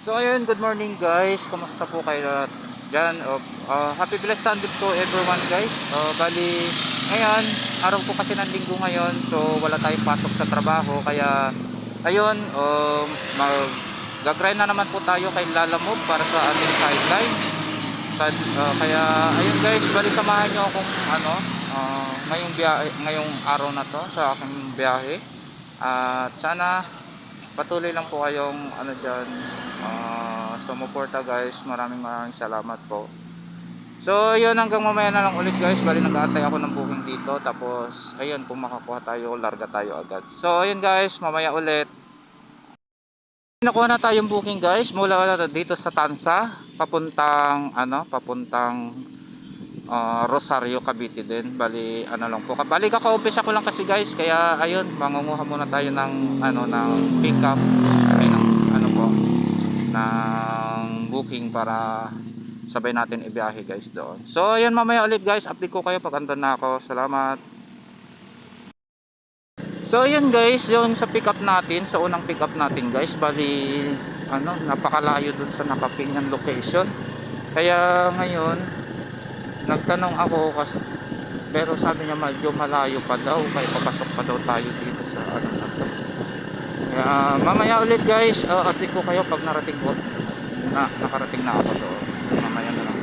So ayun, good morning guys. Kamusta po kayo lahat dyan? Happy blessed Sunday po everyone guys. Bali, ngayon, araw po kasi ng linggo ngayon. So wala tayong pasok sa trabaho. Kaya, ayun, mag-grind na naman po tayo kay Lala Move para sa ating sideline. Kaya, ayun guys, bali samahan nyo akong ngayong araw na to sa aking biyahe. At sana patuloy lang po kayong dyan, sumuporta guys. Maraming salamat po. So yun, hanggang mamaya na lang ulit guys. Bali nag-aantay ako ng booking dito. Tapos ayun, kung makakuha tayo, larga tayo agad. So ayun guys, mamaya ulit. Nakuha na tayong booking guys mula dito sa Tansa papuntang Rosario, Cavite din. Bali lang po. Bali kaka-umpisa ko lang kasi guys, kaya ayun, mangunguha muna tayo ng ng pick up ay ng ng booking para sabay natin ibiyahe guys doon. So ayun, mamaya ulit guys, update ko kayo pag andun na ako. Salamat. So ayun guys, yung sa pick up natin, sa unang pick up natin guys, bali napakalayo dun sa nakapingan location. Kaya ngayon nagtanong ako kasi, pero sabi niya medyo malayo pa daw, kaya papasok pa daw tayo dito sa na to. Kaya mamaya ulit guys, update ko kayo pag nakarating na ako doon. Mamaya na lang.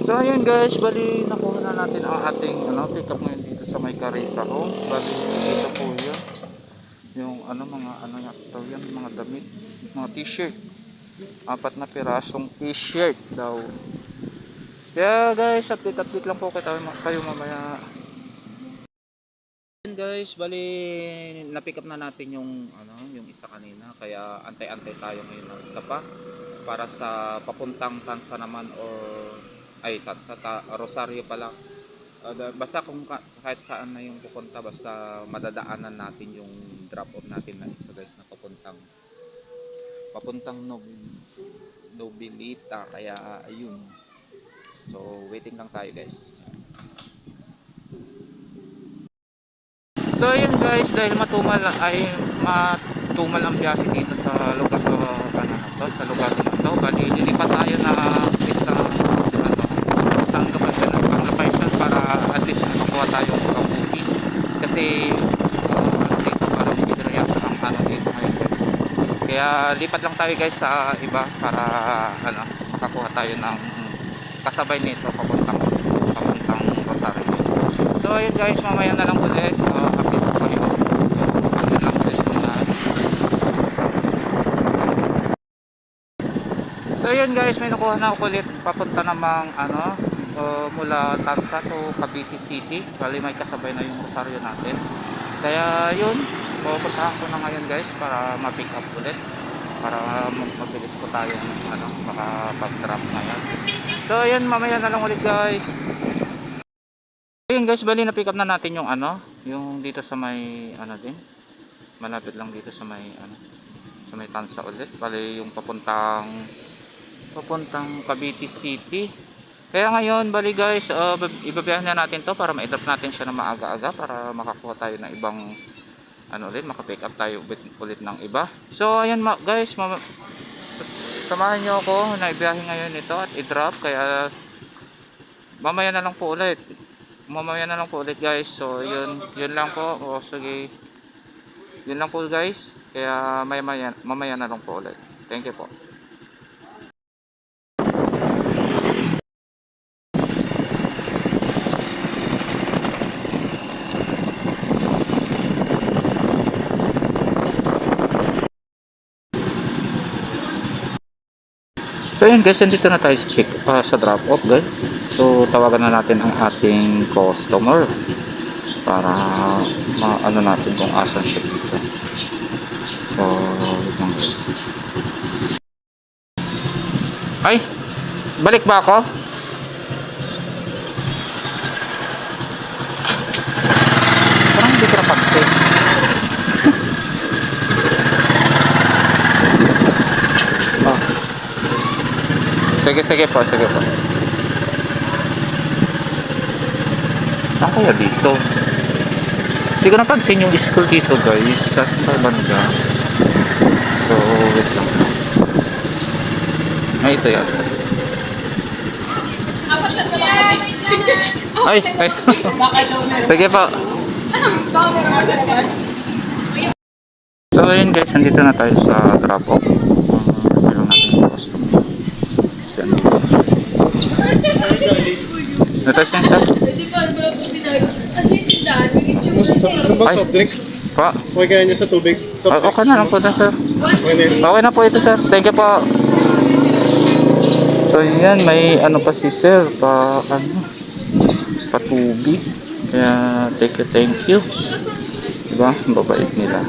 So ayun guys, bali nakuha na natin ang ating pick up ngayon dito sa may Carissa Homes. Bali dito po yun yung mga damit, mga t-shirt, 4 na pirasong t-shirt daw. Kaya guys, update lang po kayo mamaya. Guys, bali na-pick up na natin yung isa kanina, kaya antay-antay tayo ngayon ng isa pa para sa papuntang Tansa naman, Rosario pala. Basta kung kahit saan na yung pupunta, basta madadaanan natin yung drop off natin na isa guys na papuntang Nobilita. Kaya ayun. So waiting lang tayo guys. So ayun guys, dahil matumal ang biyahe dito sa lugar sa lugar na to, bali lilipat tayo na isang lokasyon ng location para at least makuha tayong booking. Kasi dito parang hindi na yata ang dito ngayon guys. Kaya lipat lang tayo guys sa iba para makakuha tayo ng kasabay nito papuntang Rosario. So ayun guys, mamaya na lang ulit, update ko kayo. Ayun lang guys muna. So ayun guys, may nakuha na ako ulit papunta namang mula Tansa to Cavite City. Bali may kasabay na yung Rosario natin. Kaya yun, pupuntahan ko na ngayon guys para ma-pick up ulit, para mabilis po tayong makapag-drop ngayon. So ayun, mamaya na lang ulit guys. Ayun guys, bali na pick up na natin yung yung dito sa may din. Malapit lang dito sa may sa may Tansa ulit. Bali yung papuntang Cavite City. Kaya ngayon, bali guys, ibabiyahan na natin to para ma-drop natin siya na maaga-aga para makakuha tayo ng ibang maka-pick up tayo ulit ng iba. So ayun guys, samahan niyo ako na ibiyahe ngayon ito at i-drop. Kaya mamaya na lang po ulit guys. So yun lang po. Sige, yun lang po guys. Kaya mamaya na lang po ulit. Thank you po. So yun guys, nandito na tayo sa drop off guys. So tawagan na natin ang ating customer para natin kung asan siya dito. So guys. Ay, balik ba ako? Parang hindi ko napansin. Sige po. Saan kaya dito? Hindi ko napansin yung school dito guys. Sa banda. So May ito yan. Ay, ay. Sige po. So ayun guys, nandito na tayo sa drop off. Pero natin yung customer. Natas yan sir? Ano ba soft drinks? Pa? Okay kaya niya sa tubig? Soft Okay na lang po na sir. Okay na yun. Okay na po ito sir. Thank you po. So yan, may ano pa si sir pa ano patubi. Kaya thank you. Diba? Babait nila.